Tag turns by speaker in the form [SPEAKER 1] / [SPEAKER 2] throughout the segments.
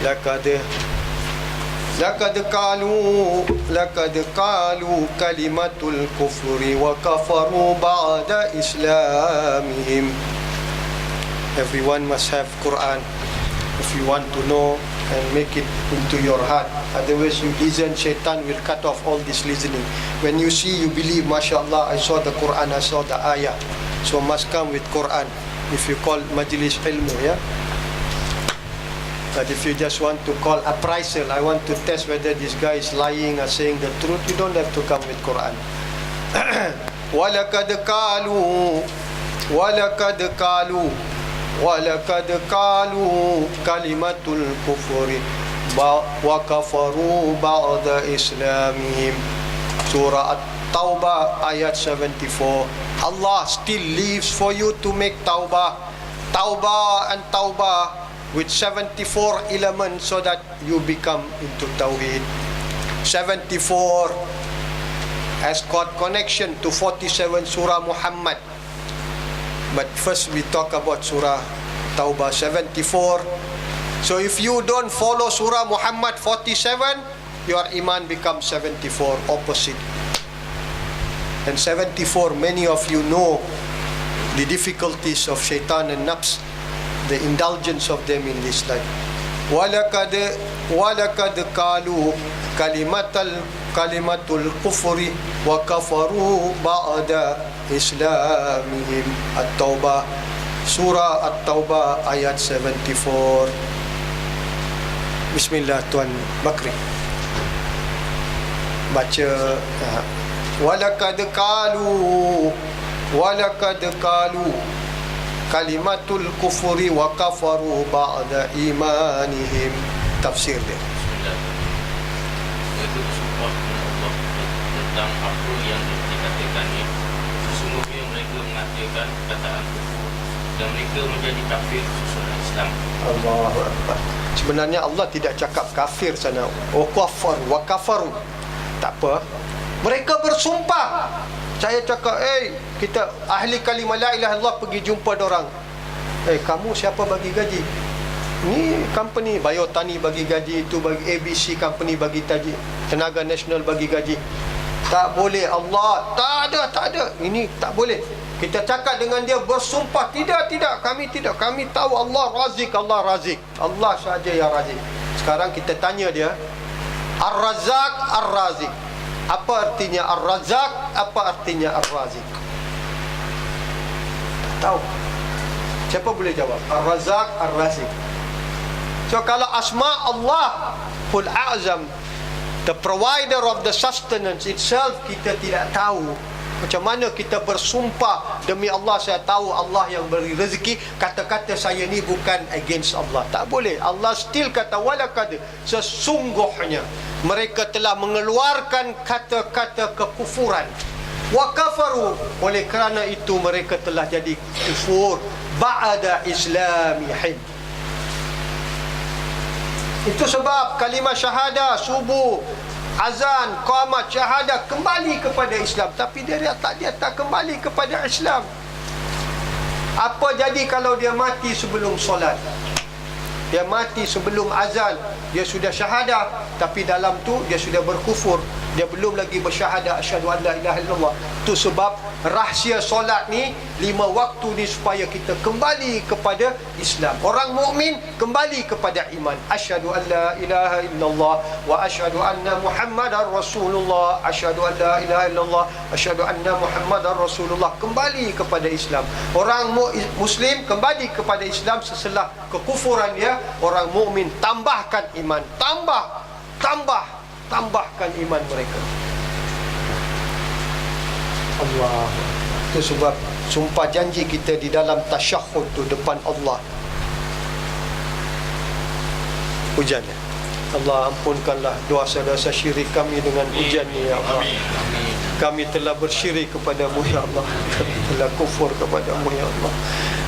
[SPEAKER 1] لقد قالوا كلمة الكفر وكفروا بعد إسلامهم. Everyone must have Quran if you want to know and make it into your heart. Otherwise you listen, shaitan will cut off all this listening. When you see, you believe, mashallah, I saw the Quran, I saw the ayah. So must come with Quran if you call majlis ilmu, yeah. But if you just want to call appraisal, I want to test whether this guy is lying or saying the truth, you don't have to come with Quran. وَلَقَدْ قَالُوا كَلِمَةُ الْكُفْرِ وَكَفَرُوا بَعْدَ إِسْلَامِهِمْ. Surah At-Tawbah ayat 74. Allah still leaves for you to make tawbah and tawbah with 74 elements so that you become into Tawheed. 74 has got connection to 47 Surah Muhammad. But first we talk about Surah Taubah 74. So if you don't follow Surah Muhammad 47, your iman becomes 74, opposite. And 74, many of you know the difficulties of shaitan and nafs, the indulgence of them in this life. وَلَقَدْ قَالُوا kalimatul kufri wa kafaru ba'da islamihim. At-Taubah, Surah At-Taubah ayat 74. Bismillah, Tuan Bakri baca. Walaqad qalu kalimatul kufri wa kafaru ba'da imanihim. Tafsir dia.
[SPEAKER 2] Itu bersumpah kepada Allah tentang apa yang dikatakannya. Sesungguhnya mereka mengatakan perkataan kufur dan mereka menjadi kafir sesudah Islam.
[SPEAKER 1] Allahu Akbar. Sebenarnya Allah tidak cakap kafir sana. Wa kafaru. Tak apa. Mereka bersumpah. Saya cakap, kita ahli kalimah la ilaha illallah pergi jumpa dorang. Kamu siapa bagi gaji? Ni company Biotani bagi gaji, itu bagi ABC company bagi gaji, Tenaga Nasional bagi gaji. Tak boleh. Allah tak ada. Ini tak boleh. Kita cakap dengan dia bersumpah, tidak, kami tidak. Kami tahu Allah Razik. Allah saja yang Razik. Sekarang kita tanya dia, Ar-Razzaq, Ar-Razik. Apa artinya Ar-Razzaq? Apa artinya Ar-Razik? Tak tahu. Siapa boleh jawab? Ar-Razzaq, Ar-Razik. So kalau asma Allah Qul A'zam, the provider of the sustenance itself, kita tidak tahu. Macam mana kita bersumpah demi Allah, saya tahu Allah yang beri rezeki, kata-kata saya ni bukan against Allah. Tak boleh. Allah still kata walaqad, sesungguhnya mereka telah mengeluarkan kata-kata kekufuran. Wa kafaru, oleh kerana itu mereka telah jadi kufur ba'da islamihim. Itu sebab kalimah syahadah, subuh, azan, qamat, syahadah kembali kepada Islam. Tapi dia tak kembali kepada Islam. Apa jadi kalau dia mati sebelum solat? Dia mati sebelum azan, dia sudah syahadah, tapi dalam tu dia sudah berkufur. Dia belum lagi bersyahadah asyhadu an la ilaha illallah. Itu sebab rahsia solat ni, 5 waktu ni, supaya kita kembali kepada Islam. Orang mukmin kembali kepada iman. Asyhadu an la ilaha illallah wa asyhadu anna Muhammadar Rasulullah. Asyhadu an la ilaha illallah, asyhadu anna Muhammadar Rasulullah. Kembali kepada Islam. Orang muslim kembali kepada Islam setelah kekufuran dia. Orang mukmin tambahkan iman, tambahkan iman mereka. Allah. Itu sebab sumpah janji kita di dalam tasyahud tu depan Allah. Hujannya, Allah ampunkanlah dosa-dosa syirik kami dengan hujan ni, ya Allah. Kami telah bersyirik kepadamu, ya Allah. Kami telah kufur kepadamu, ya Allah.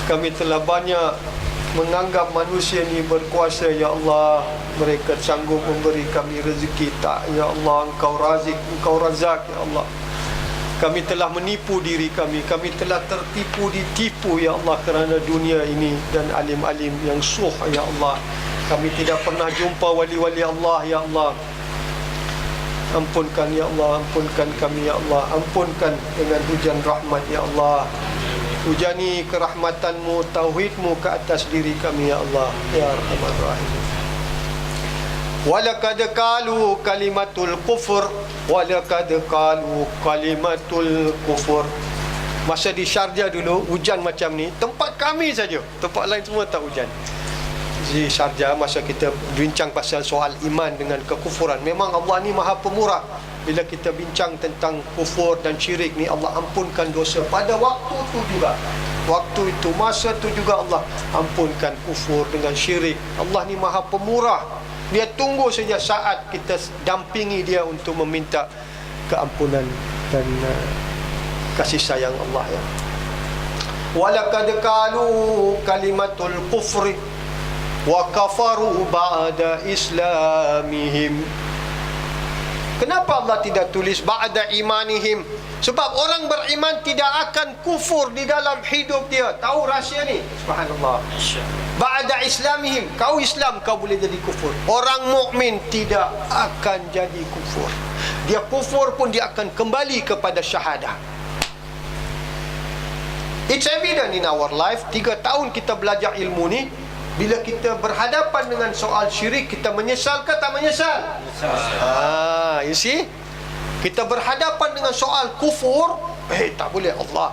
[SPEAKER 1] Kami telah banyak menganggap manusia ni berkuasa, ya Allah. Mereka sanggup memberi kami rezeki. Tak, ya Allah. Engkau Razik, Engkau Razak, ya Allah. Kami telah menipu diri kami. Kami telah ditipu, ya Allah, kerana dunia ini dan alim-alim yang suh, ya Allah. Kami tidak pernah jumpa wali-wali Allah, ya Allah. Ampunkan ya Allah, ampunkan kami ya Allah, ampunkan dengan hujan rahmat ya Allah. Hujani kerahmatanmu, tauhidmu ke atas diri kami ya Allah, ya Arhamar Rahimin. Walaqad qalu kalimatul kufur, walaqad qalu kalimatul kufur. Masa di Sharjah dulu hujan macam ni, tempat kami saja, tempat lain semua tak hujan. Di Sharjah masa kita bincang pasal soal iman dengan kekufuran, memang Allah ni Maha Pemurah. Bila kita bincang tentang kufur dan syirik ni, Allah ampunkan dosa pada waktu tu juga. Waktu itu, masa tu juga Allah ampunkan kufur dengan syirik. Allah ni Maha Pemurah. Dia tunggu saja saat kita dampingi dia untuk meminta keampunan dan kasih sayang Allah ya. Walaqad qalu kalimatul kufri wa kafaru ba'da islamihim. Kenapa Allah tidak tulis ba'da imanihim? Sebab orang beriman tidak akan kufur di dalam hidup dia. Tahu rahsia ni? Subhanallah. Ba'da islamihim. Kau Islam, kau boleh jadi kufur. Orang mukmin tidak akan jadi kufur. Dia kufur pun dia akan kembali kepada syahadah. It's evident in our life. 3 tahun kita belajar ilmu ni, bila kita berhadapan dengan soal syirik, kita menyesal ke tak menyesal? You see? Kita berhadapan dengan soal kufur, tak boleh, Allah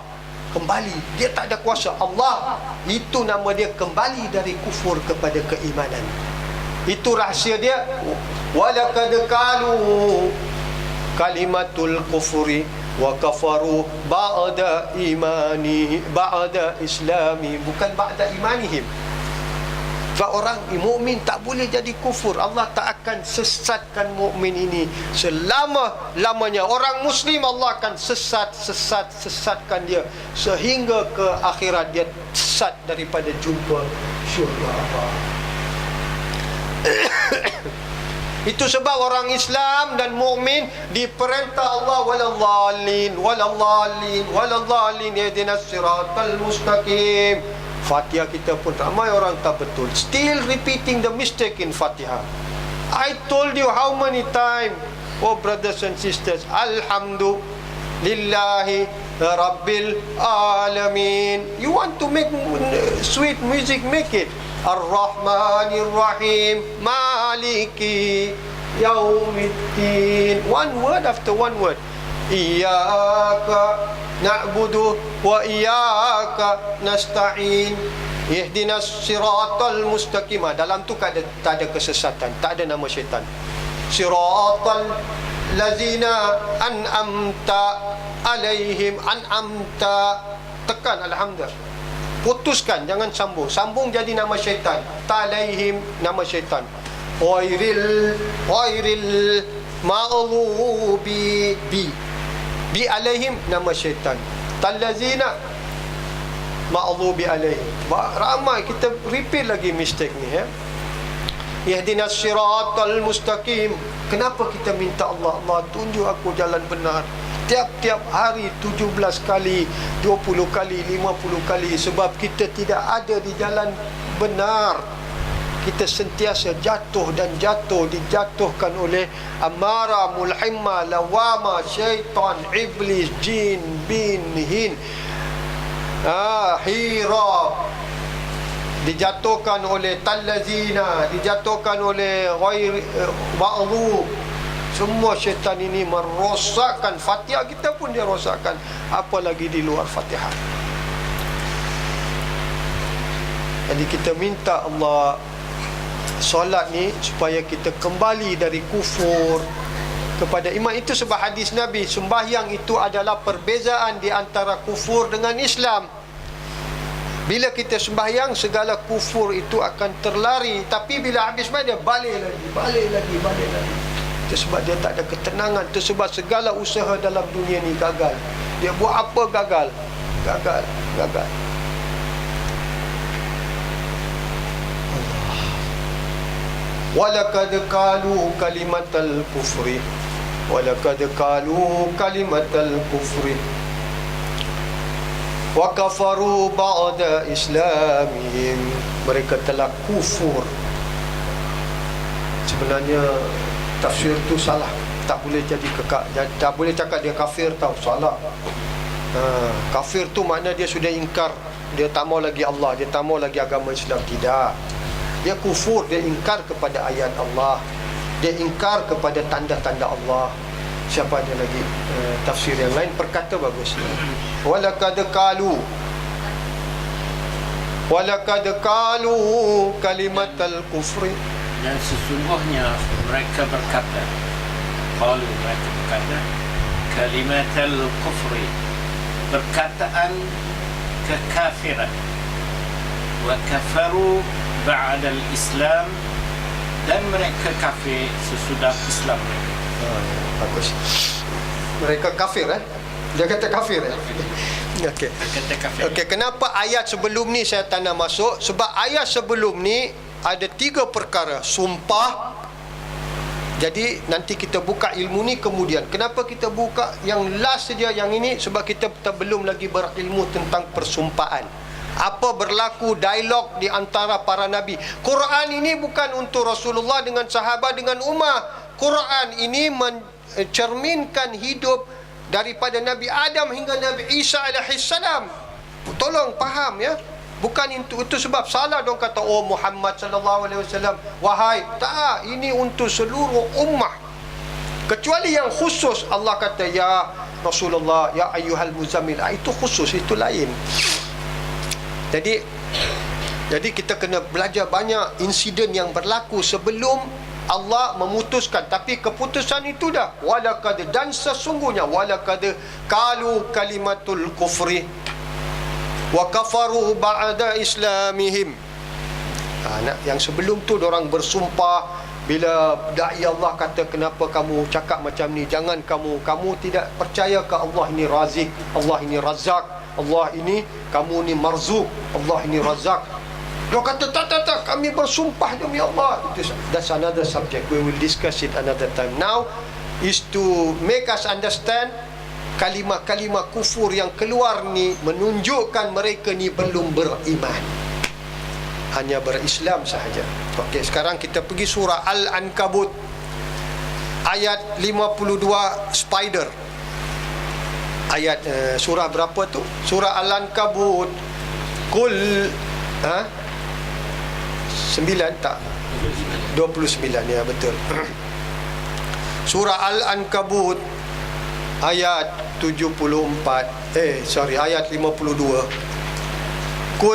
[SPEAKER 1] kembali, dia tak ada kuasa. Allah, itu nama dia kembali dari kufur kepada keimanan. Itu rahsia dia. Walaqad qalu kalimatul kufri wa kafaru ba'da imani ba'da islami, bukan ba'da imanihim. Sebab orang mukmin tak boleh jadi kufur. Allah tak akan sesatkan mukmin ini selama-lamanya. Orang Muslim Allah akan sesatkan dia sehingga ke akhirat. Dia sesat daripada jumpa syurga. Itu sebab orang Islam dan mukmin diperintah Allah, waladhdallin waladhdallin waladhdallin ihdinas siratal mustaqim. Fatihah kita pun ramai orang tak betul, still repeating the mistake in Fatihah. I told you how many times, oh brothers and sisters, alhamdulillahi rabbil alamin. You want to make sweet music, make it Ar-Rahmanir Rahim Maliki Yaumiddin. One word after one word. Iyyaka na'budu wa iyyaka nasta'in ihdinas siratal mustaqim. Dalam tu tak ada kesesatan, tak ada nama syaitan. Siratal lazina an'amta alaihim. An'amta, tekan alhamdulillah, putuskan, jangan sambung. Sambung jadi nama syaitan. Talaihim, nama syaitan. Ghairil maghdubi bi alaihim, nama syaitan. Tallazina maghdubi alaihim. Ramai kita repeat lagi mistake ni ya. Ihdinas siratal mustaqim. Kenapa kita minta Allah, Allah tunjuk aku jalan benar? Tiap-tiap hari 17 kali, 20 kali, 50 kali. Sebab kita tidak ada di jalan benar. Kita sentiasa jatuh dan jatuh, dijatuhkan oleh amara, mulhimma, lawama, syaitan, iblis, jin, bin, hin, hira, dijatuhkan oleh tallazina, dijatuhkan oleh ghair ba'dhu. Semua syaitan ini merosakkan Fatihah kita pun dia rosakkan, apalagi di luar Fatihah. Jadi kita minta Allah solat ni supaya kita kembali dari kufur kepada iman. Itu sebab hadis Nabi, sembahyang itu adalah perbezaan di antara kufur dengan Islam. Bila kita sembahyang, segala kufur itu akan terlari. Tapi bila habis sembahyang, dia balik lagi. Itu sebab dia tak ada ketenangan. Itu sebab segala usaha dalam dunia ni gagal. Dia buat apa gagal. Walaqad qalu kalimatal kufri, walaqad qalu kalimatal kufri wa kafaru ba'da islamihim. Mereka telah kufur sebenarnya tafsir tu salah. Tak boleh jadi tak boleh cakap dia kafir, tahu, salah. Kafir tu makna dia sudah ingkar, dia tak mau lagi Allah, dia tak mau lagi agama Islam. Tidak, dia kufur, dia ingkar kepada ayat Allah, dia ingkar kepada tanda-tanda Allah. Siapa ada lagi tafsir yang lain? Perkata bagus. Walaqad qalu kalimatal kufri,
[SPEAKER 3] dan sesungguhnya mereka berkata, mereka berkata kalimatal kufri, perkataan kekafiran, wa kafaru ba'da al-Islam, dan mereka kafir sesudah Islam mereka.
[SPEAKER 1] Bagus. Mereka kafir, dia kata kafir, Okey.
[SPEAKER 3] Kata kafir.
[SPEAKER 1] Okey, kenapa ayat sebelum ni saya tak nak masuk? Sebab ayat sebelum ni ada 3 perkara. Sumpah. Jadi nanti kita buka ilmu ni kemudian. Kenapa kita buka yang last saja yang ini? Sebab kita belum lagi berilmu tentang persumpahan. Apa berlaku dialog di antara para nabi. Quran ini bukan untuk Rasulullah dengan sahabat dengan ummah. Quran ini mencerminkan hidup daripada Nabi Adam hingga Nabi Isa alaihissalam. Tolong faham, ya. Bukan itu sebab salah dong kata Muhammad sallallahu alaihi wasallam, wahai, tak, ini untuk seluruh ummah. Kecuali yang khusus Allah kata ya Rasulullah, ya ayyuhal muzammil, itu khusus, itu lain. Jadi kita kena belajar banyak insiden yang berlaku sebelum Allah memutuskan. Tapi keputusan itu dah walaqad, dan sesungguhnya walaqad qalu kalimatul kufri wa kafaru ba'da islamihim. Yang sebelum tu orang bersumpah. Bila dai Allah kata, kenapa kamu cakap macam ni, jangan kamu tidak percaya ke Allah ini Razik, Allah ini Razak, Allah ini, kamu ni Marzuk, Allah ini Razak. Dia kata tak, kami bersumpah demi Allah. That's another subject, we will discuss it another time. Now is to make us understand kalimah-kalimah kufur yang keluar ni menunjukkan mereka ni belum beriman, hanya berislam sahaja. Okey, sekarang kita pergi surah Al-Ankabut ayat 52, spider. Ayat surah berapa tu? Surah Al-Ankabut Kul 9 tak? 29, ya, betul. Surah Al-Ankabut ayat 74, ayat 52.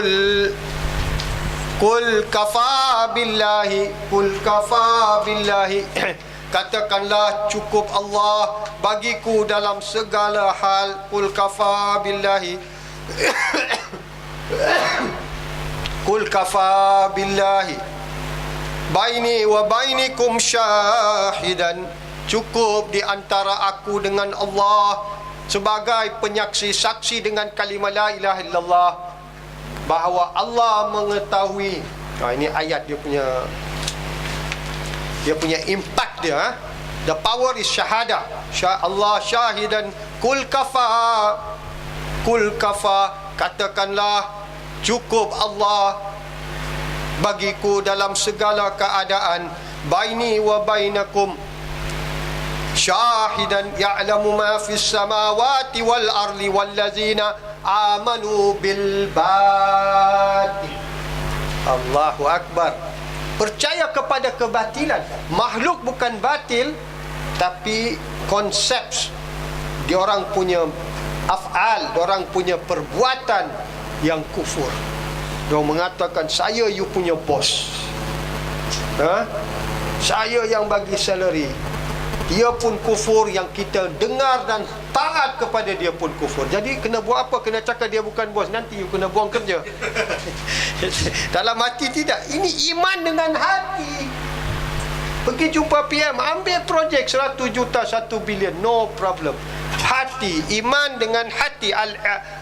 [SPEAKER 1] Kul kafa billahi, katakanlah cukup Allah bagiku dalam segala hal. Kul kafa billahi Kul kafa billahi baini wa bainikum syahidan, cukup di antara aku dengan Allah sebagai penyaksi, saksi dengan kalimah la ilaha illallah, bahawa Allah mengetahui. Ini ayat dia punya impact dia. The power is syahada. Allah syahidan. Kul kafa, katakanlah cukup Allah bagiku dalam segala keadaan. Baini wa bainakum syahidan ya'lamu ma fis samawati wal ardi wallazina amanu bil batil. Allahu Akbar. Percaya kepada kebatilan. Makhluk bukan batil, tapi konsep diorang punya af'al, diorang punya perbuatan yang kufur. Diorang mengatakan, saya you punya bos, saya yang bagi salary. Dia pun kufur, yang kita dengar dan taat kepada dia pun kufur. Jadi kena buat apa? Kena cakap dia bukan bos, nanti you kena buang kerja. Dalam hati tidak. Ini iman dengan hati. Pergi jumpa PM, ambil projek 100 juta, 1 bilion, no problem. Hati, iman dengan hati.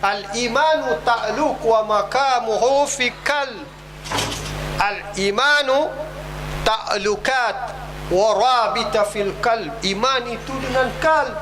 [SPEAKER 1] Al-imanu ta'luq wa maqamuhu fi qalb. Al-imanu ta'lukat wa rabita fil qalb. Iman itu dengan qalb.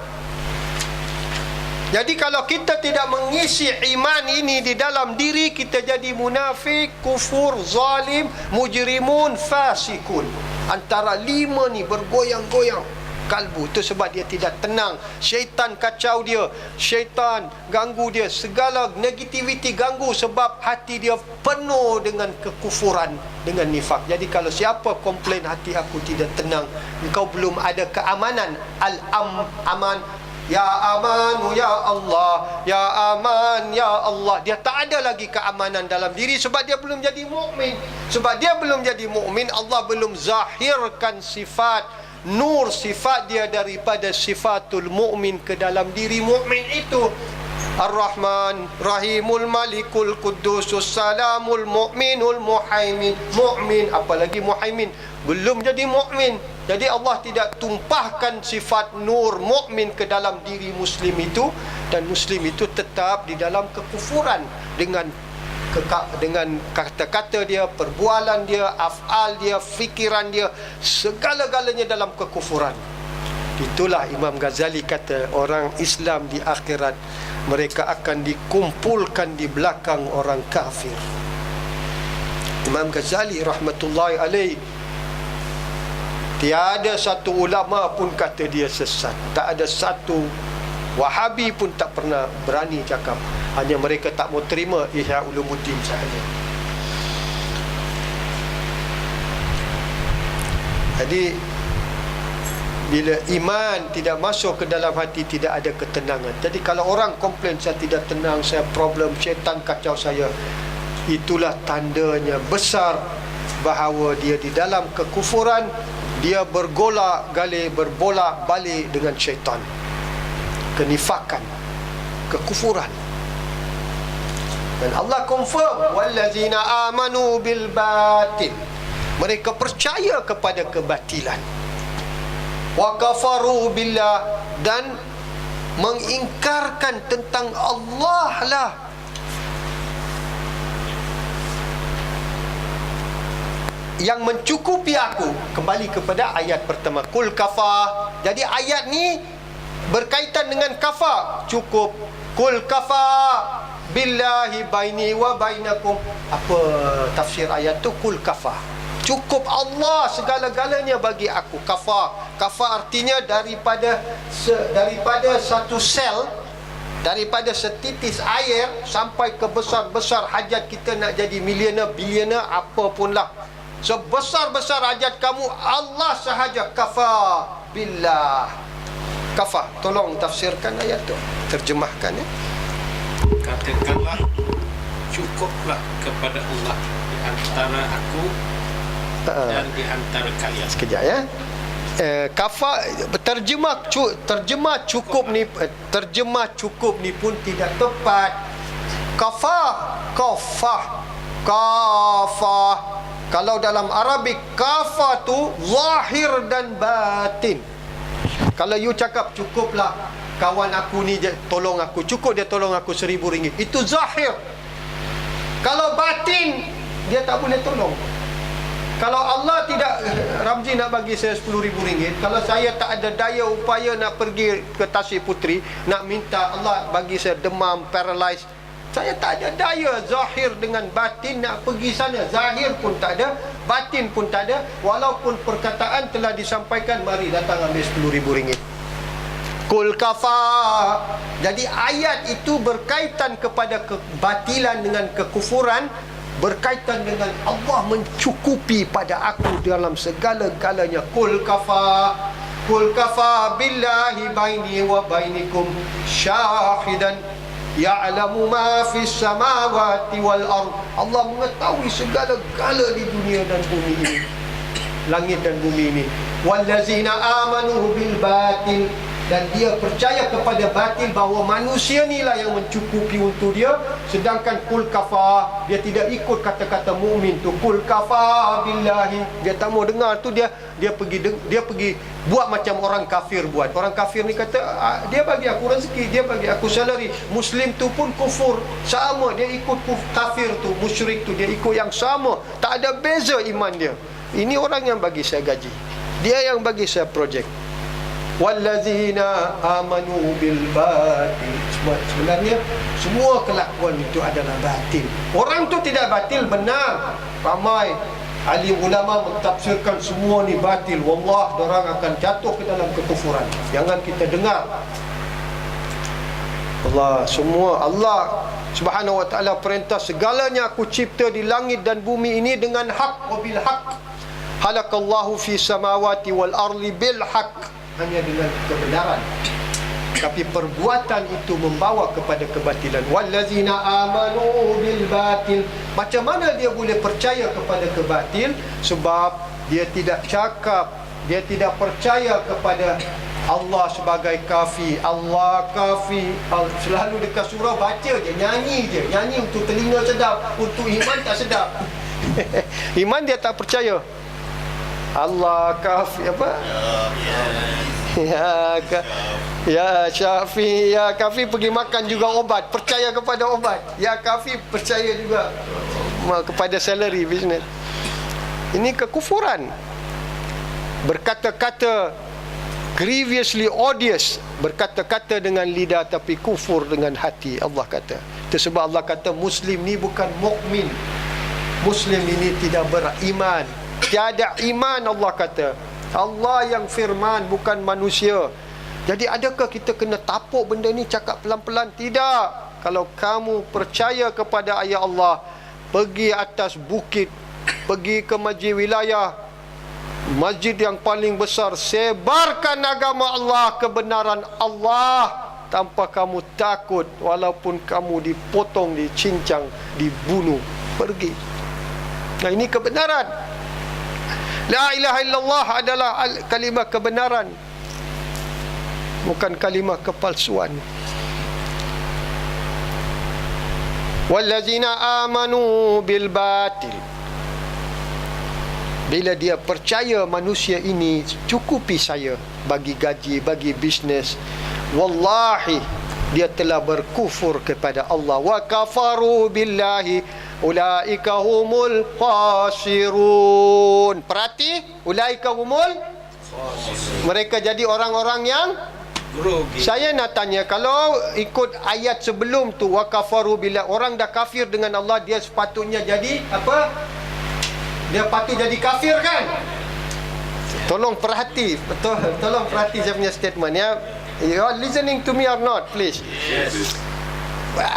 [SPEAKER 1] Jadi kalau kita tidak mengisi iman ini di dalam diri, kita jadi munafik, kufur, zalim, mujrimun, fasikun. Antara lima ni bergoyang-goyang kalbu. Itu sebab dia tidak tenang. Syaitan kacau dia, syaitan ganggu dia, segala negativiti ganggu sebab hati dia penuh dengan kekufuran, dengan nifak. Jadi kalau siapa komplain hati aku tidak tenang, engkau belum ada keamanan. Aman. Ya aman, ya Allah, ya aman, ya Allah. Dia tak ada lagi keamanan dalam diri sebab dia belum jadi mukmin. Sebab dia belum jadi mukmin, Allah belum zahirkan sifat nur, sifat dia daripada sifatul mukmin ke dalam diri mukmin itu. Ar-Rahman, Rahimul Malikul Qudusus Salamul Mu'minul Muhaimin. Mukmin, apalagi muhaimin, belum jadi mukmin. Jadi Allah tidak tumpahkan sifat nur mukmin ke dalam diri muslim itu, dan muslim itu tetap di dalam kekufuran dengan kata-kata dia, perbualan dia, af'al dia, fikiran dia, segala-galanya dalam kekufuran. Itulah Imam Ghazali kata, orang Islam di akhirat mereka akan dikumpulkan di belakang orang kafir. Imam Ghazali rahmatullahi alaih, tiada satu ulama pun kata dia sesat. Tak ada satu Wahabi pun tak pernah berani cakap. Hanya mereka tak mau terima Ihya Ulumuddin sahaja. Jadi bila iman tidak masuk ke dalam hati, tidak ada ketenangan. Jadi kalau orang komplain, saya tidak tenang, saya problem, syaitan kacau saya, itulah tandanya besar bahawa dia di dalam kekufuran. Dia berbolak-balik dengan syaitan, kenifakan, kekufuran. Dan Allah confirm, wallazina amanu bil batil, mereka percaya kepada kebatilan, wa kafaru billah, dan mengingkarkan tentang Allah lah. Yang mencukupi aku. Kembali kepada ayat pertama, kul kafa. Jadi ayat ni berkaitan dengan kafa, cukup. Kul kafa billahi baini wa bainakum. Apa tafsir ayat tu? Kul kafa, cukup Allah segala-galanya bagi aku. Kafa artinya daripada satu sel, daripada setitis air sampai ke besar-besar hajat kita nak jadi milioner, bilioner, apa pun lah. Sebesar-besar hajat kamu, Allah sahaja. Kafa billah. Kafa, tolong tafsirkan ayat tu, terjemahkan ya.
[SPEAKER 3] Katakanlah, cukuplah kepada Allah di antara aku dan di antara kalian.
[SPEAKER 1] Sekejap ya. Kafa, terjemah cukup ni pun tidak tepat. Kafah. Kalau dalam Arabik, kafa tu zahir dan batin. Kalau you cakap cukuplah kawan aku ni tolong aku, cukup dia tolong aku RM1,000, itu zahir. Kalau batin, dia tak boleh tolong. Kalau Allah tidak, Ramzi nak bagi saya RM10,000, kalau saya tak ada daya upaya nak pergi ke Tasik Puteri, nak minta Allah bagi saya demam, paralyzed, saya tak ada daya zahir dengan batin nak pergi sana. Zahir pun tak ada, batin pun tak ada. Walaupun perkataan telah disampaikan, mari datang ambil RM10,000. Kul kafa. Jadi ayat itu berkaitan kepada kebatilan dengan kekufuran, berkaitan dengan Allah mencukupi pada aku dalam segala-galanya. Kul kafa billahi baini wa bainikum syahidan ya'lamu ma fis samawati wal ard. Allah mengetahui segala-gala di dunia dan bumi ini, langit dan bumi ini. Wallazina amanu bil batil, dan dia percaya kepada batil, bahawa manusia inilah yang mencukupi untuk dia. Sedangkan kul kafa, dia tidak ikut kata-kata mukmin tu. Kul kafa billahi, dia tak mau dengar tu. Dia pergi buat macam orang kafir buat. Orang kafir ni kata, dia bagi aku rezeki, dia bagi aku salary. Muslim tu pun kufur, sama, dia ikut kafir tu, musyrik tu, dia ikut yang sama, tak ada beza iman dia. Ini orang yang bagi saya gaji, dia yang bagi saya projek. wallazina amanu bil batil. Sebenarnya semua kelakuan itu adalah batil. Orang tu tidak batil, benar. Ramai alim ulama mentafsirkan semua ni batil. Wallah, orang akan jatuh ke dalam kekufuran. Jangan kita dengar. Allah Subhanahu wa ta'ala perintah, segalanya aku cipta di langit dan bumi ini dengan hak, wa bil haq. Halakallahu fi samawati wal arli bil haq, hanya dengan kebenaran. Tapi perbuatan itu membawa kepada kebatilan. Wallazina amanu bil batil. Macam mana dia boleh percaya kepada kebatil? Sebab dia tidak cakap, dia tidak percaya kepada Allah sebagai kafi. Allah kafi. Selalu dekat surau baca je, nyanyi je. Nyanyi untuk telinga sedap, untuk iman tak sedap. Iman dia tak percaya. Allah kafi apa? Ya Syafi, ya Kafi pergi makan juga obat, percaya kepada obat. Ya Kafi percaya juga kepada salary business. Ini kekufuran. Berkata-kata grievously odious, berkata-kata dengan lidah tapi kufur dengan hati. Allah kata. Itu sebab Allah kata Muslim ni bukan mukmin. Muslim ini tidak beriman. Tiada iman, Allah kata. Allah yang firman, bukan manusia. Jadi adakah kita kena tapuk benda ni, cakap pelan-pelan? Tidak. Kalau kamu percaya kepada ayat Allah, pergi atas bukit, pergi ke masjid wilayah, masjid yang paling besar, sebarkan agama Allah, kebenaran Allah, tanpa kamu takut, walaupun kamu dipotong, dicincang, dibunuh. Pergi. Nah, ini kebenaran. La ilaha illallah adalah kalimah kebenaran, bukan kalimah kepalsuan. Wallazina amanu bil batil. Bila dia percaya manusia ini cukupi saya, bagi gaji, bagi bisnes, wallahi dia telah berkufur kepada Allah. Wa kafaru billahi ulaika humul khasirun. Perhati, ulaika humul khasirun. Mereka jadi orang-orang yang rugi. Saya nak tanya, kalau ikut ayat sebelum tu, wa kafaru billah, orang dah kafir dengan Allah, dia sepatutnya jadi apa? Dia patut jadi kafir kan? Tolong perhati, betul, tolong perhati saya punya statement ya. You are listening to me or not, please? Yes.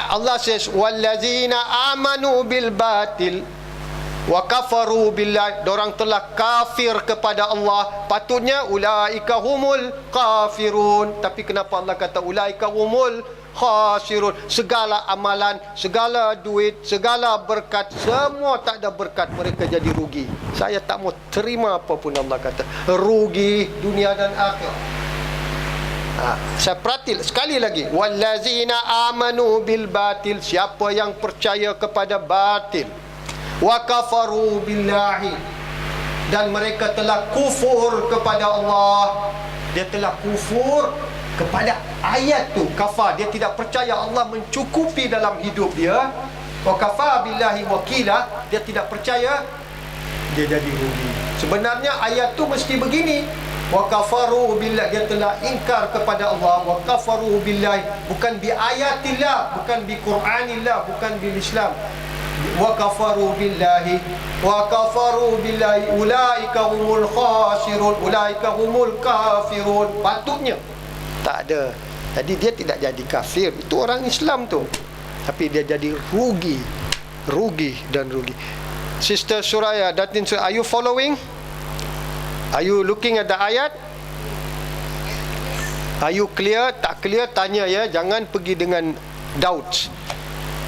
[SPEAKER 1] Allah says, wallazina amanu bil batil wa kafaru billah. Dorang telah kafir kepada Allah. Patutnya ulaika humul kafirun. Tapi kenapa Allah kata ulaika humul khasirun? Segala amalan, segala duit, segala berkat, semua tak ada berkat, mereka jadi rugi. Saya tak mau terima apapun Allah kata. Rugi dunia dan akhirat. Saya perhati sekali lagi, wallazina amanu bil batil, siapa yang percaya kepada batil, wa kafaru billahi, dan mereka telah kufur kepada Allah. Dia telah kufur kepada ayat tu, kafar, dia tidak percaya Allah mencukupi dalam hidup dia. Wa kafa billahi wakila, dia tidak percaya, dia jadi rugi. Sebenarnya ayat tu mesti begini, wa kafaru billah, dia telah ingkar kepada Allah. Wa kafaru billah, bukan bi ayatillah, bukan bi Quranillah, bukan bil Islam. Wa kafaru billahi, wa kafaru billahi ulaika humul khasirun, ulaika humul kafirun. Patutnya tak ada. Jadi dia tidak jadi kafir, itu orang Islam tu, tapi dia jadi rugi, rugi dan rugi. Sister Suraya, Datin Suraya, are you following? Are you looking at the ayat? Are you clear? Tak clear, tanya ya. Jangan pergi dengan doubts.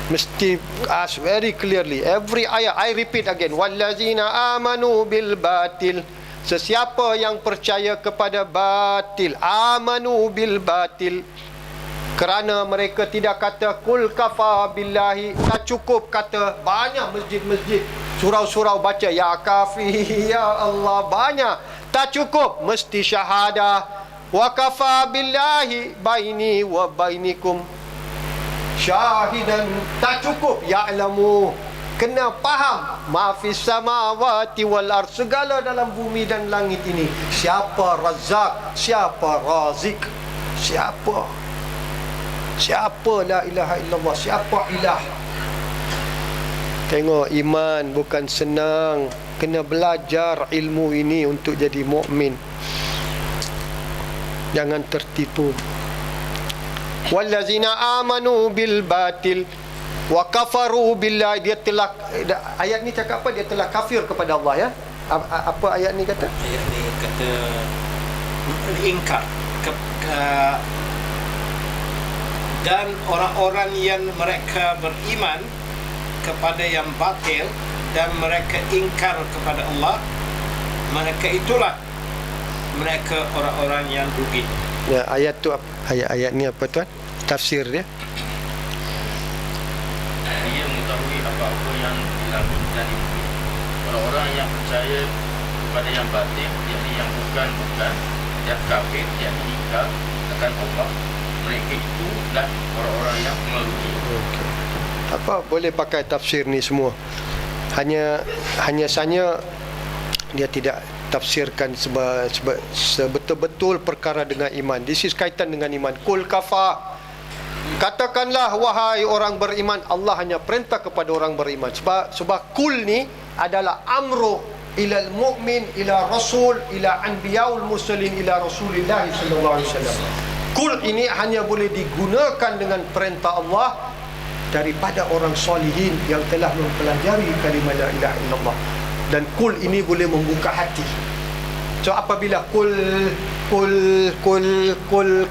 [SPEAKER 1] Mesti ask very clearly. Every ayat, I repeat again. Wallazina amanu bil batil. Sesiapa yang percaya kepada batil, amanu bil batil, kerana mereka tidak kata kul kafa billahi, tak cukup kata. Banyak masjid-masjid, surau-surau baca ya kafi, ya Allah, banyak. Tak cukup, mesti syahadah. Wa kafa billahi baini wa bainikum syahidan. Tak cukup ya'lamu, kena faham ma'fis samawati wal ard, segala dalam bumi dan langit ini. Siapa Razzaq, siapa Razik, siapa la ilaha illallah, siapa ilah. Tengok, iman bukan senang. Kena belajar ilmu ini untuk jadi mukmin. Jangan tertipu. Wallazina amanu bil batil wa kafaru billahi. Dia telah, ayat ni cakap apa? Dia telah kafir kepada Allah, ya. Apa ayat ni kata?
[SPEAKER 3] Ayat ni kata ingkar dan orang-orang yang mereka beriman kepada yang batil dan mereka ingkar kepada Allah, mereka itulah mereka orang-orang yang rugi.
[SPEAKER 1] Ya, ayat tu, ayat ni apa tuan? Tafsir dia.
[SPEAKER 2] Dia mengetahui apa-apa yang di langit dan di bumi. Orang-orang yang percaya kepada yang batin, yakni yang bukan, yang kafir, yakni ingkar akan Allah, mereka itulah orang-orang yang merugi.
[SPEAKER 1] Okey. Apa boleh pakai tafsir ni semua? Hanya saja dia tidak tafsirkan sebetul-betul perkara dengan iman. This is kaitan dengan iman. Kul kafa, katakanlah wahai orang beriman. Allah hanya perintah kepada orang beriman. Sebab kul ni adalah amru ilal mu'min, ila rasul, ila anbiyaul mursalin, ila rasulillah sallallahu alaihi wasallam. Kul ini hanya boleh digunakan dengan perintah Allah daripada orang solihin yang telah mempelajari kalimah la ilaha illallah. Dan kul ini boleh membuka hati. So apabila kul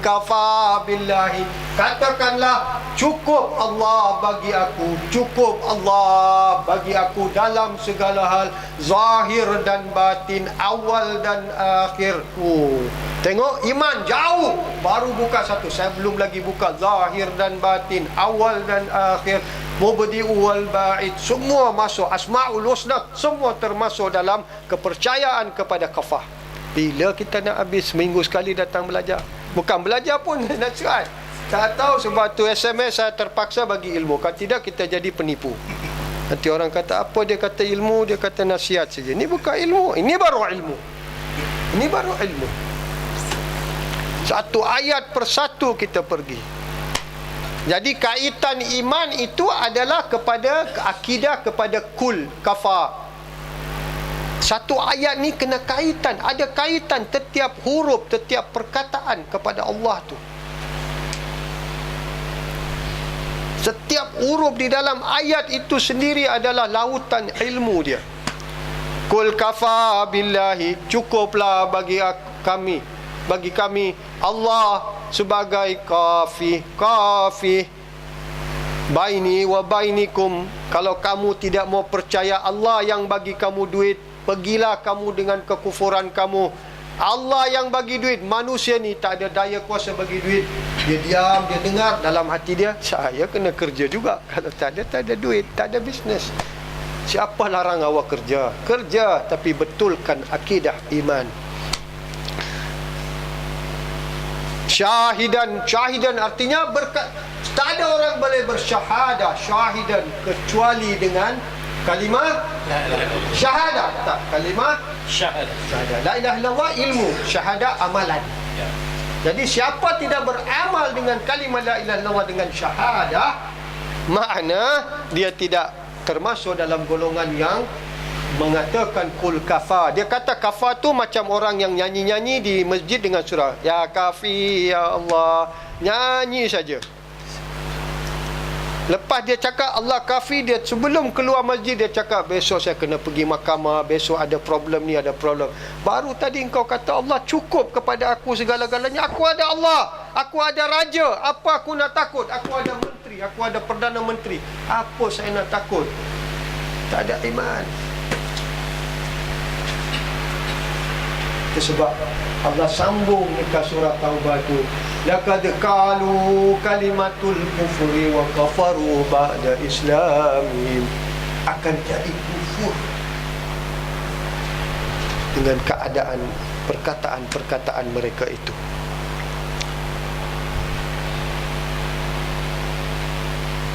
[SPEAKER 1] kafa billahi, katakanlah cukup Allah bagi aku, cukup Allah bagi aku dalam segala hal, zahir dan batin, awal dan akhir. Tengok, iman jauh, baru buka satu. Saya belum lagi buka zahir dan batin, awal dan akhir, mubdi'u wal ba'id, semua masuk. Asma'ul husna semua termasuk dalam kepercayaan kepada kafah. Bila kita nak habis, seminggu sekali datang belajar. Bukan belajar pun nasihat. Saya tahu sebab tu SMS saya terpaksa bagi ilmu. Kalau tidak kita jadi penipu. Nanti orang kata apa, dia kata ilmu, dia kata nasihat saja. Ini bukan ilmu, ini baru ilmu. Ini baru ilmu. Satu ayat persatu kita pergi. Jadi kaitan iman itu adalah kepada akidah, kepada kul kafa. Satu ayat ni kena kaitan, ada kaitan setiap huruf, setiap perkataan kepada Allah tu. Setiap huruf di dalam ayat itu sendiri adalah lautan ilmu dia. Kul kafa billahi, cukuplah bagi kami Allah sebagai kafi baini wa bainikum. Kalau kamu tidak mau percaya Allah yang bagi kamu duit, pergilah kamu dengan kekufuran kamu. Allah yang bagi duit. Manusia ni tak ada daya kuasa bagi duit. Dia diam, dia dengar dalam hati dia, saya kena kerja juga. Kalau tak ada duit, tak ada bisnes. Siapa larang awak kerja? Kerja, tapi betulkan akidah iman. Syahidan artinya tak ada orang boleh bersyahadah syahidan kecuali dengan kalimah syahadah. Tak, kalimah syahadah. La ilaha illallah ilmu, syahadah amalan. Jadi siapa tidak beramal dengan kalimah la ilaha illallah dengan syahadah, makna dia tidak termasuk dalam golongan yang mengatakan kul kafa. Dia kata kafa tu macam orang yang nyanyi-nyanyi di masjid dengan surah ya kafi ya Allah, nyanyi saja. Lepas dia cakap Allah kafi, dia sebelum keluar masjid dia cakap besok saya kena pergi mahkamah, besok ada problem ni, ada problem. Baru tadi engkau kata Allah cukup kepada aku segala-galanya. Aku ada Allah, aku ada raja, apa aku nak takut? Aku ada menteri, aku ada perdana menteri, apa saya nak takut? Tak ada iman. Sebab Allah sambung dekat surah Taubah tu, laqad qalu kalimatul kufri wa kafaru ba'da islamihim, akan jadi kufur dengan keadaan perkataan-perkataan mereka itu.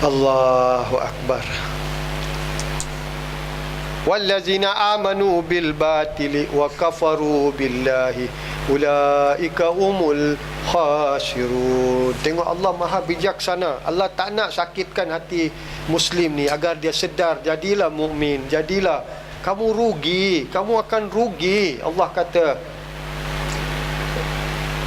[SPEAKER 1] Allahu Akbar. wallazina amanu bil batili wa kafaru billahi ulaika umul khasirun. Tengok Allah maha bijaksana. Allah tak nak sakitkan hati Muslim ni agar dia sedar, jadilah mukmin, jadilah. Kamu rugi, kamu akan rugi. Allah kata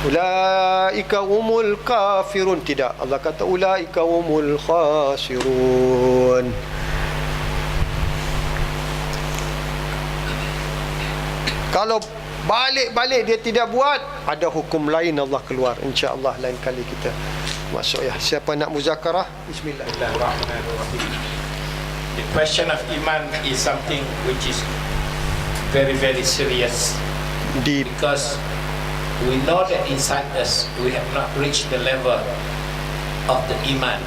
[SPEAKER 1] ulaika umul kafirun. Tidak, Allah kata ulaika umul khasirun. Kalau balik-balik dia tidak buat, ada hukum lain Allah keluar. InsyaAllah lain kali kita masuk ya. Siapa nak muzakarah?
[SPEAKER 3] Bismillahirrahmanirrahim. The question of iman is something which is very, very serious,
[SPEAKER 1] Deep.
[SPEAKER 3] because we know that inside us we have not reached the level of the iman.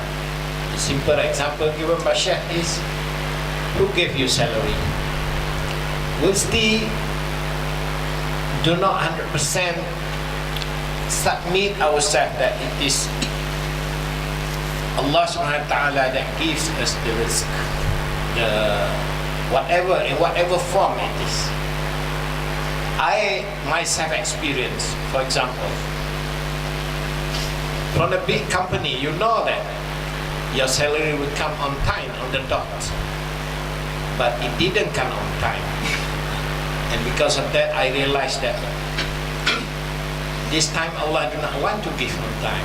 [SPEAKER 3] The simple example given by Sheikh is, who gave you salary? We still do not 100% submit ourselves that it is Allah subhanahu wa ta'ala that gives us the risk, the whatever, in whatever form it is. I myself experience, for example, from a big company, you know that your salary will come on time, on the dot, but it didn't come on time. And because of that, I realized that this time Allah do not want to give on time.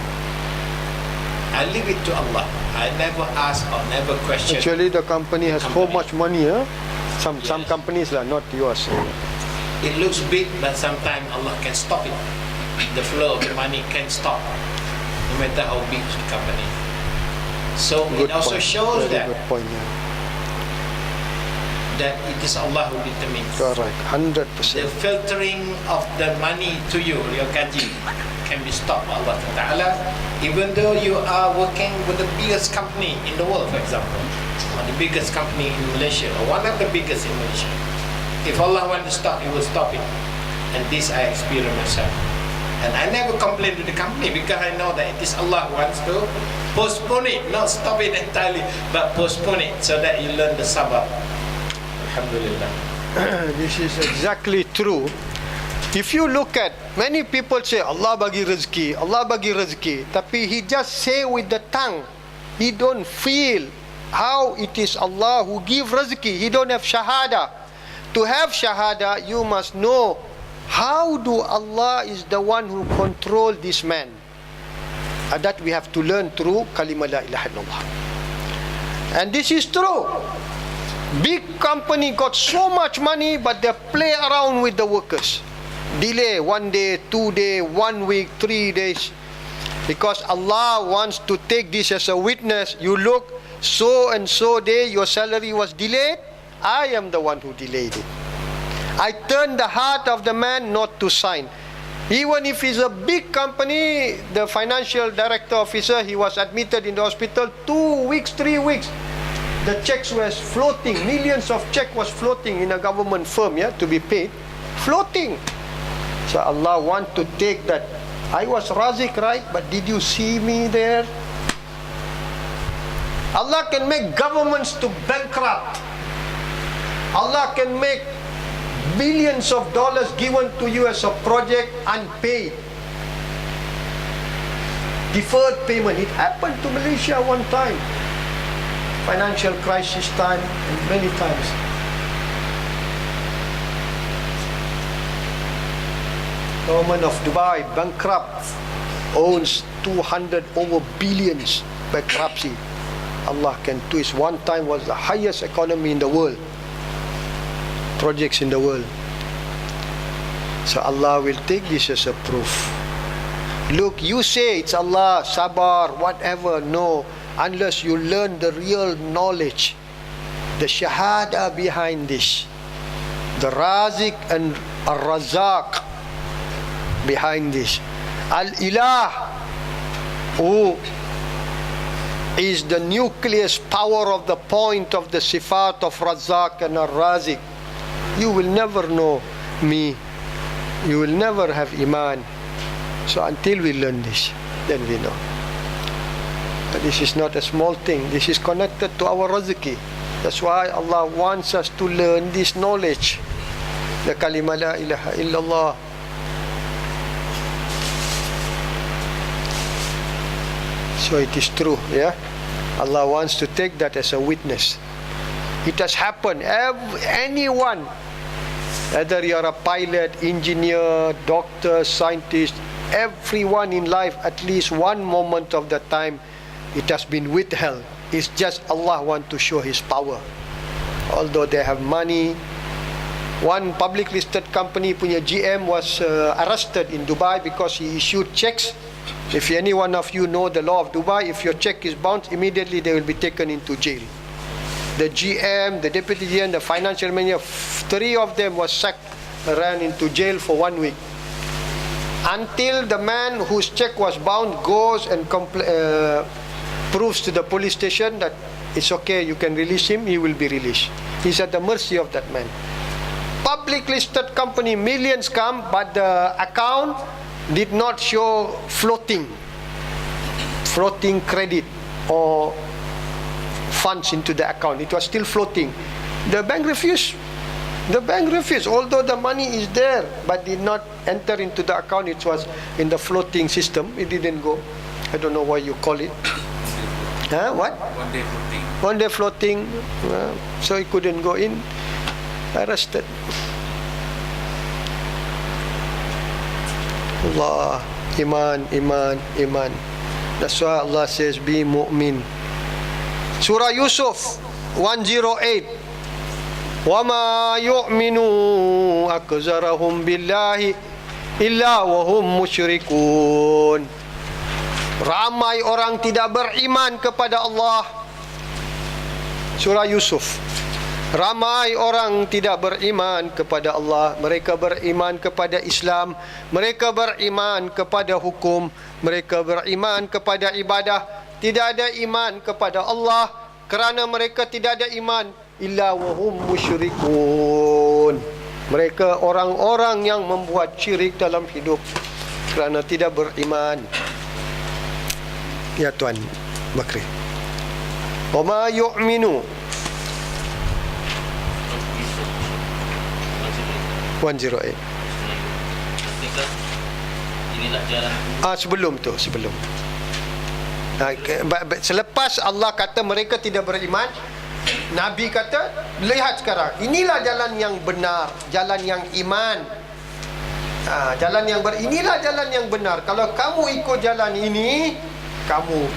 [SPEAKER 3] I leave it to Allah. I never ask or never question.
[SPEAKER 1] Actually the company has so much money, huh? Some
[SPEAKER 3] Yes.
[SPEAKER 1] companies lah, not yours.
[SPEAKER 3] It looks big, but sometimes Allah can stop it. The flow of the money can stop, no matter how big the company. So
[SPEAKER 1] Good
[SPEAKER 3] it also
[SPEAKER 1] point.
[SPEAKER 3] shows
[SPEAKER 1] Very
[SPEAKER 3] that
[SPEAKER 1] good point, yeah.
[SPEAKER 3] that it is Allah who determines.
[SPEAKER 1] Correct,
[SPEAKER 3] The
[SPEAKER 1] 100%.
[SPEAKER 3] filtering of the money to you, your gaji, can be stopped by Allah Ta'ala, even though you are working with the biggest company in the world, for example, or the biggest company in Malaysia, or one of the biggest in Malaysia. If Allah wants to stop, He will stop it. And this I experienced myself. And I never complain to the company, because I know that it is Allah who wants to postpone it, not stop it entirely, but postpone it so that you learn the sabr. Alhamdulillah.
[SPEAKER 1] This is exactly true. If you look at, many people say Allah bagi rezeki, Allah bagi rezeki, tapi he just say with the tongue. He don't feel how it is Allah who give rezeki. He don't have shahada. To have shahada, you must know how do Allah is the one who control this man. That we have to learn through kalimah la ilaha illallah. And this is true. Big company got so much money, but they play around with the workers. Delay 1 day, 2 day, 1 week, 3 days. Because Allah wants to take this as a witness. You look, so and so day your salary was delayed. I am the one who delayed it. I turned the heart of the man not to sign. Even if it's a big company, the financial director officer, he was admitted in the hospital 2 weeks, 3 weeks. The checks was floating. Millions of check was floating in a government firm, yeah, to be paid. Floating. So Allah want to take that. I was Razik, right? But did you see me there? Allah can make governments to bankrupt. Allah can make billions of dollars given to you as a project unpaid. Deferred payment. It happened to Malaysia one time. Financial crisis time and many times. Government of Dubai bankrupt, owns 200 over billions bankruptcy. Allah can twist. One time was the highest economy in the world, projects in the world. So Allah will take this as a proof. Look, you say it's Allah, sabar, whatever. No, unless you learn the real knowledge, the shahada behind this, the Razik and Ar-Razak behind this, Al-Ilah, who is the nucleus power of the point of the sifat of Razak and Ar-Razik. You will never know me. You will never have iman. So until we learn this, then we know. But this is not a small thing. This is connected to our razaki. That's why Allah wants us to learn this knowledge, the kalimah la ilaha illallah. So it is true, yeah. Allah wants to take that as a witness. It has happened. Anyone, whether you are a pilot, engineer, doctor, scientist, everyone in life, at least one moment of the time, it has been withheld. It's just Allah want to show His power. Although they have money. One public listed company punya GM was arrested in Dubai because he issued checks. If any one of you know the law of Dubai, if your check is bounced, immediately they will be taken into jail. The GM, the deputy GM, the financial manager, 3 of them was sacked, ran into jail for 1 week. Until the man whose check was bound goes and proves to the police station that it's okay, you can release him, he will be released. He's at the mercy of that man. Public listed company, millions come, but the account did not show floating credit or funds into the account. It was still floating. The bank refused. Although the money is there, but did not enter into the account. It was in the floating system. It didn't go. I don't know what you call it. What? One day floating. So it couldn't go in. Arrested. Allah, iman. That's why Allah says, be mu'min. Surah Yusuf 108. وَمَا يُؤْمِنُوا أَكْزَرَهُمْ بِاللَّهِ إِلَّا وَهُمْ مُشْرِكُونَ. Ramai orang tidak beriman kepada Allah. Surah Yusuf. Ramai orang tidak beriman kepada Allah. Mereka beriman kepada Islam, mereka beriman kepada hukum, mereka beriman kepada ibadah. Tidak ada iman kepada Allah kerana mereka tidak ada iman. Illa wahum musyrikun. Mereka orang-orang yang membuat syirik dalam hidup kerana tidak beriman. Ya Tuan Bakri. Wa ma yu'minu 108.
[SPEAKER 2] Inilah jalan.
[SPEAKER 1] Sebelum. Selepas Allah kata mereka tidak beriman, Nabi kata, lihat sekarang, inilah jalan yang benar, jalan yang iman. Inilah jalan yang benar. Kalau kamu ikut jalan ini, kamu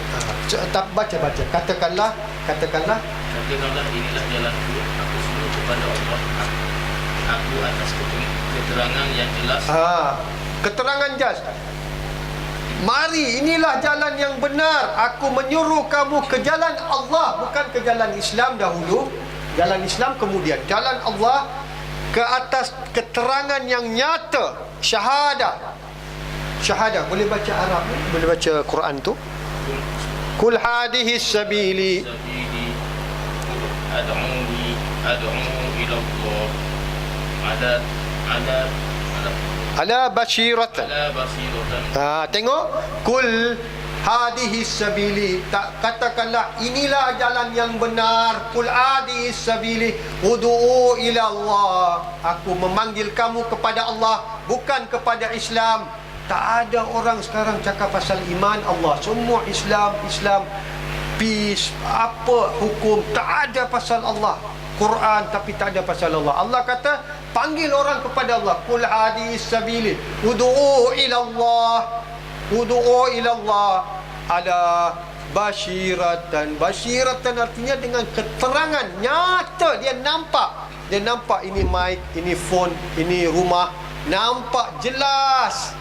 [SPEAKER 1] baca. Katakanlah
[SPEAKER 2] inilah jalanku, aku seru kepada Allah. Aku atas keterangan yang jelas.
[SPEAKER 1] Keterangan jelas. Mari, inilah jalan yang benar. Aku menyuruh kamu ke jalan Allah, bukan ke jalan Islam dahulu. Jalan Islam kemudian. Jalan Allah ke atas keterangan yang nyata. Syahadah. Boleh baca Arab? Boleh baca Quran tu? Kul hadihi sabili ad'u ila Allah ala basiratan. Tengok, kul hadihi sabili, katakanlah inilah jalan yang benar. Kul hadihi sabili ud'u ila Allah, aku memanggil kamu kepada Allah, bukan kepada Islam. Tak ada orang sekarang cakap pasal iman Allah. Semua Islam, peace, apa hukum, tak ada pasal Allah. Quran tapi tak ada pasal Allah. Allah kata, panggil orang kepada Allah. Qul hadis sabili ud'u ila Allah ala basyiratan. Basyiratan artinya dengan keterangan nyata. Dia nampak ini mic, ini phone, ini rumah, nampak jelas.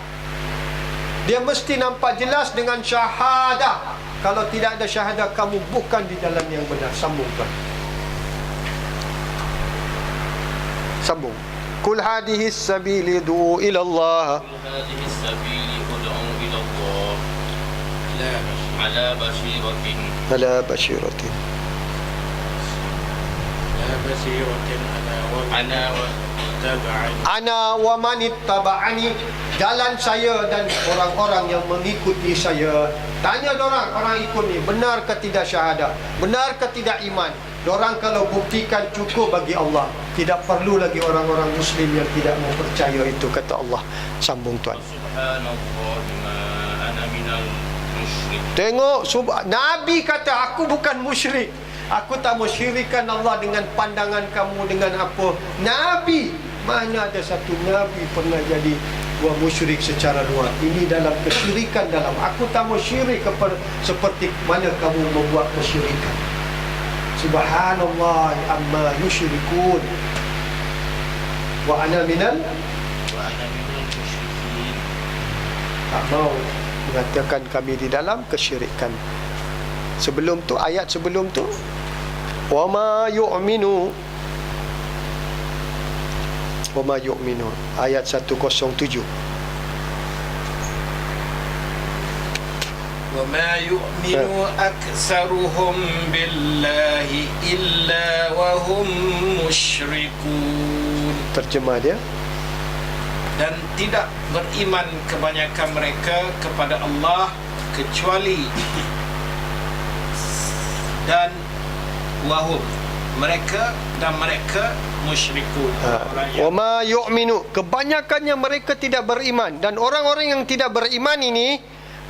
[SPEAKER 1] Dia mesti nampak jelas dengan syahadah. Kalau tidak ada syahadah, kamu bukan di jalan yang benar. Sambungkan. Kul hadhihi sabili ud'u ila Allah.
[SPEAKER 2] Kul hadhihi sabili ud'u ila Allah ala basyiratin ana wa man ittaba'ani. Jalan saya dan orang-orang yang mengikuti saya. Tanya orang ikut ni, benar ke tidak syahadah, benar ke tidak iman.
[SPEAKER 1] Dorang kalau buktikan cukup bagi Allah, tidak perlu lagi orang-orang Muslim yang tidak mau percaya itu, kata Allah. Sambung tuan.
[SPEAKER 2] Subhanallah ma ana minal musyrik.
[SPEAKER 1] Tengok, Nabi kata aku bukan musyrik. Aku tak mau syirikan Allah dengan pandangan kamu, dengan apa. Nabi, mana ada satu Nabi pernah jadi buat musyrik secara luar. Ini dalam kesyirikan dalam. Aku tak mau syirik seperti mana kamu membuat kesyirikan. Subhanallah amma yusyrikun. Wa ana minal
[SPEAKER 2] Musyrikin.
[SPEAKER 1] tak mau mengatakan kami di dalam kesyirikan. Sebelum tu, ayat sebelum tu, wa ma yu'minu, wa ma yu'minu, ayat 107.
[SPEAKER 3] وَمَا يُؤْمِنُ أَكْثَرُهُمْ بِاللَّهِ إِلَّا وَهُمْ مُشْرِكُونَ.
[SPEAKER 1] Terjemah dia,
[SPEAKER 3] Dan tidak beriman kebanyakan mereka kepada Allah kecuali dan wahum, mereka musyrikun. Orang
[SPEAKER 1] wa
[SPEAKER 3] yang
[SPEAKER 1] ma yu'minu, kebanyakannya mereka tidak beriman. Dan orang-orang yang tidak beriman ini,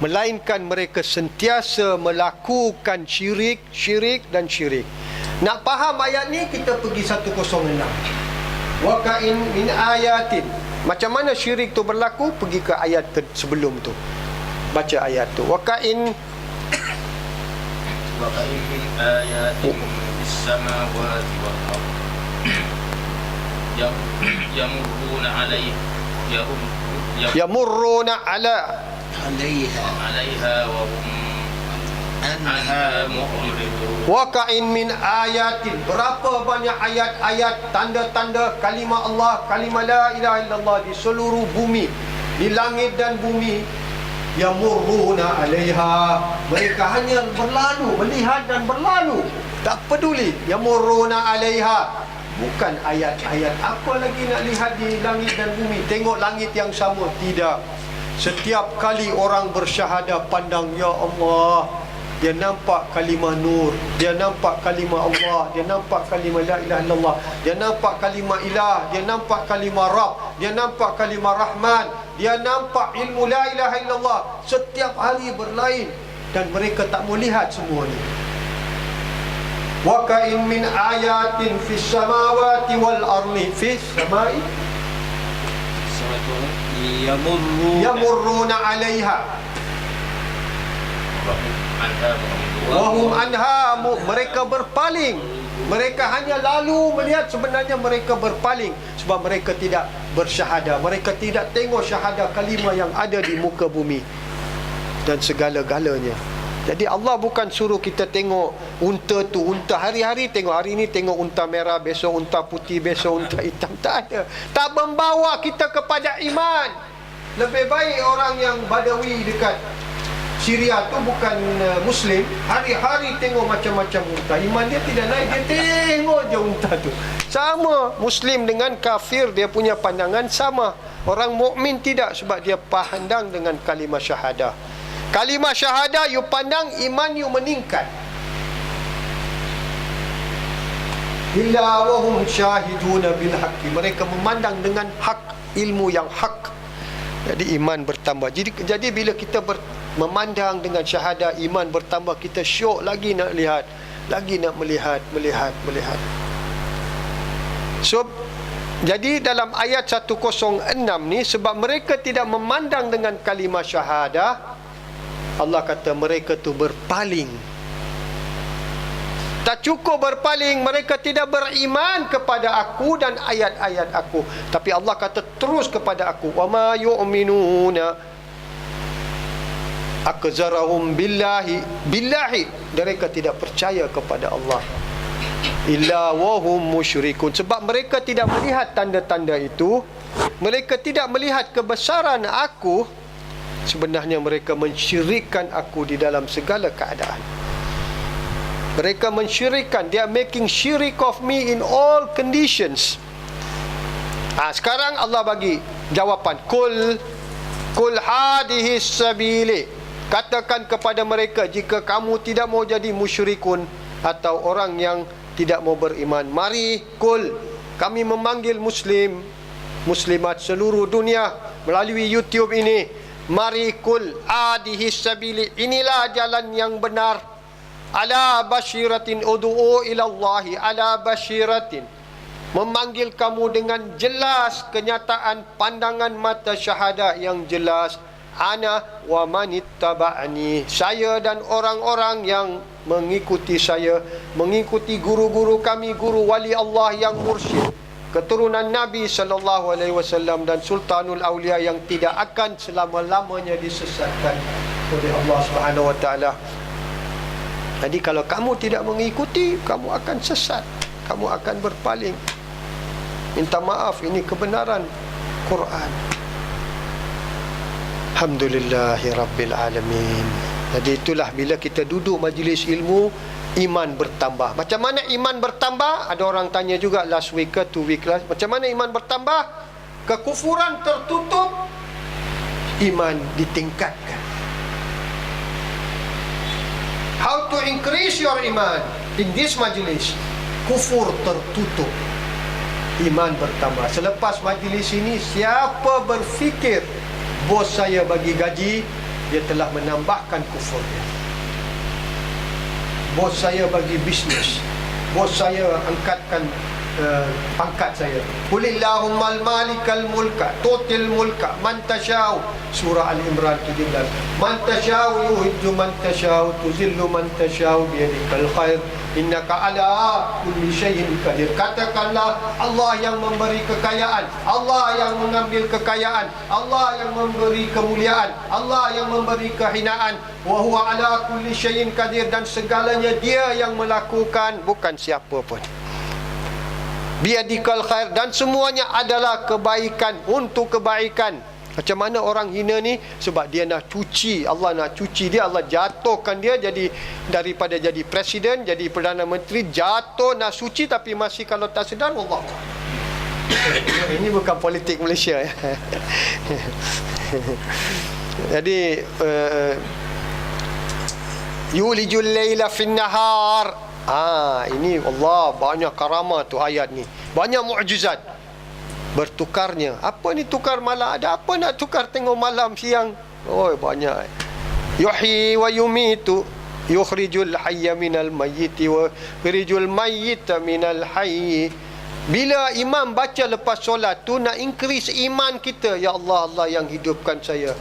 [SPEAKER 1] melainkan mereka sentiasa melakukan syirik dan syirik. Nak faham ayat ni, kita pergi 106. Wa ka'in min ayatin. Macam mana syirik tu berlaku? Pergi ke ayat sebelum tu. Baca ayat tu. Wa ka'in
[SPEAKER 2] Wa ka'in min ayatin fis samawati wal ardh yamurruna 'alaiha
[SPEAKER 1] yamurruna ala
[SPEAKER 2] 'alaiha wa hum anha mu'ridun.
[SPEAKER 1] wa ka'in min ayatin. Berapa banyak ayat-ayat, tanda-tanda kalimah Allah, kalimah la ilaha illallah di seluruh bumi, di langit dan bumi. Yamurruna 'alaiha, mereka hanya berlalu, melihat dan berlalu, tak peduli. Yamurruna 'alaiha, bukan ayat-ayat apa lagi nak lihat di langit dan bumi. Tengok langit yang sama, tidak. Setiap kali orang bersyahadah, pandang, ya Allah, dia nampak kalimah nur, dia nampak kalimah Allah, dia nampak kalimah la ilaha illallah, dia nampak kalimah ilah, dia nampak kalimah Rabb, dia nampak kalimah Rahman, dia nampak ilmu la ilaha illallah. Setiap hari berlain, dan mereka tak mau lihat semua ni. Wa ka'in min ayatin fis samawati wal ardi, fis samai yamurruna 'alaiha wa hum anha, mereka berpaling. Mereka hanya lalu melihat, sebenarnya mereka berpaling sebab mereka tidak bersyahadah. Mereka tidak tengok syahadah kalimah yang ada di muka bumi dan segala-galanya. Jadi Allah bukan suruh kita tengok unta tu, unta hari-hari tengok, hari ni tengok unta merah, besok unta putih, besok unta hitam. Tak ada. Tak membawa kita kepada iman. Lebih baik orang yang Badawi dekat Syria tu bukan Muslim, hari-hari tengok macam-macam unta, iman dia tidak naik, dia tengok je unta tu. Sama Muslim dengan kafir, dia punya pandangan sama. Orang mukmin tidak, sebab dia pandang dengan kalimah syahadah. Kalimah syahadah you pandang, iman you meningkat. Illa wahum syahiduna bil haqqi, mereka memandang dengan hak, ilmu yang hak. Jadi iman bertambah. Jadi bila kita memandang dengan syahadah, iman bertambah, kita syok lagi nak lihat, lagi nak melihat. So jadi dalam ayat 106 ni, sebab mereka tidak memandang dengan kalimah syahadah, Allah kata mereka tu berpaling. Tak cukup berpaling, mereka tidak beriman kepada aku dan ayat-ayat aku. Tapi Allah kata terus kepada aku, wa ma yu'minuna akzarahum billahi, mereka tidak percaya kepada Allah, illa wahum musyrikun, sebab mereka tidak melihat tanda-tanda itu, mereka tidak melihat kebesaran aku. Sebenarnya mereka mensyirikkan aku di dalam segala keadaan. Mereka mensyirikkan, they are making syirik of me in all conditions. Sekarang Allah bagi jawapan, kul hadihi sabili, katakan kepada mereka, jika kamu tidak mau jadi musyrikun atau orang yang tidak mau beriman. Mari kul, kami memanggil muslim, muslimat seluruh dunia melalui YouTube ini. Mari kul adihi sabili, inilah jalan yang benar. Ala basyiratin ud'u ila Allahi ala basyiratin, memanggil kamu dengan jelas kenyataan pandangan mata syahadah yang jelas. Ana wa manittaba'ani, saya dan orang-orang yang mengikuti saya, mengikuti guru-guru kami, guru wali Allah yang mursyid, keturunan Nabi SAW dan Sultanul Aulia yang tidak akan selama-lamanya disesatkan oleh Allah Subhanahu Wa Taala. Jadi kalau kamu tidak mengikuti, kamu akan sesat, kamu akan berpaling. Minta maaf, ini kebenaran Quran. Alhamdulillahirabbil alamin. Jadi itulah bila kita duduk majlis ilmu, iman bertambah. Macam mana iman bertambah? Ada orang tanya juga last week ke 2 week last, macam mana iman bertambah? Kekufuran tertutup, iman ditingkatkan. How to increase your iman? In this majlis, kufur tertutup, iman bertambah. Selepas majlis ini, siapa berfikir bos saya bagi gaji, dia telah menambahkan kufurnya. Bos saya bagi bisnes, bos saya angkatkan pangkat saya. Qulillahummal malikal mulka tutil mulka man tashau, surah Al-Imran 17. Man tashau yuhiddu man tashau tuzillu man tashau biyadikal khair innaka ala kulli syai'in qadir. Katakanlah Allah yang memberi kekayaan, Allah yang mengambil kekayaan, Allah yang memberi kemuliaan, Allah yang memberi kehinaan. Wa huwa ala kulli syai'in qadir, dan segalanya Dia yang melakukan, bukan siapa pun. Biadikal khair, dan semuanya adalah kebaikan, untuk kebaikan. Macam mana orang hina ni? Sebab dia nak cuci, Allah nak cuci dia, Allah jatuhkan dia jadi, daripada jadi presiden, jadi Perdana Menteri, jatuh nak suci, tapi masih kalau tak sedar, Allah. Ini bukan politik Malaysia ya. Jadi yulijul laila fin nahar. Ini Allah banyak karamah tu ayat ni. Banyak mukjizat. Bertukarnya. Apa ni tukar malam? Ada apa nak tukar tengok malam siang? Oh banyak. Yuhyi wa yumitu, yukhrijul hayya minal mayyiti wa yukhrijul mayyita minal hayy. Bila imam baca lepas solat tu, nak increase iman kita. Ya Allah, Allah yang hidupkan saya.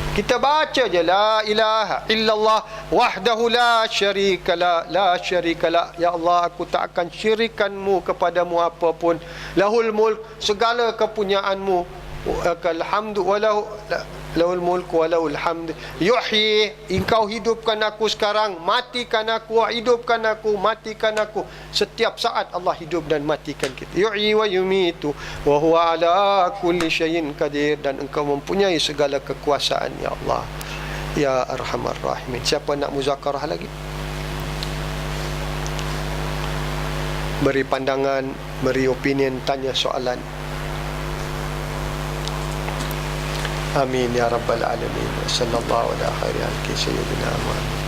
[SPEAKER 1] Kita baca je la ilaha illallah wahdahu la syarika la, la syarika la. Ya Allah, aku tak akan syirikanmu kepadamu apapun. Lahul mulk, segala kepunyaanmu. Alhamdu walahu lahul mulk walahul hamd. Yuhyi, engkau hidupkan aku sekarang, matikan aku, hidupkan aku, matikan aku. Setiap saat Allah hidup dan matikan kita. Yuhyi wa yumitu wa huwa ala kulli syai'in qadir, dan engkau mempunyai segala kekuasaan ya Allah ya arhamar rahimin. Siapa nak muzakarah lagi? Beri pandangan, beri opinion, tanya soalan. Amin ya rabbal alamin. Sallallahu ala khairi sayyidina Muhammad.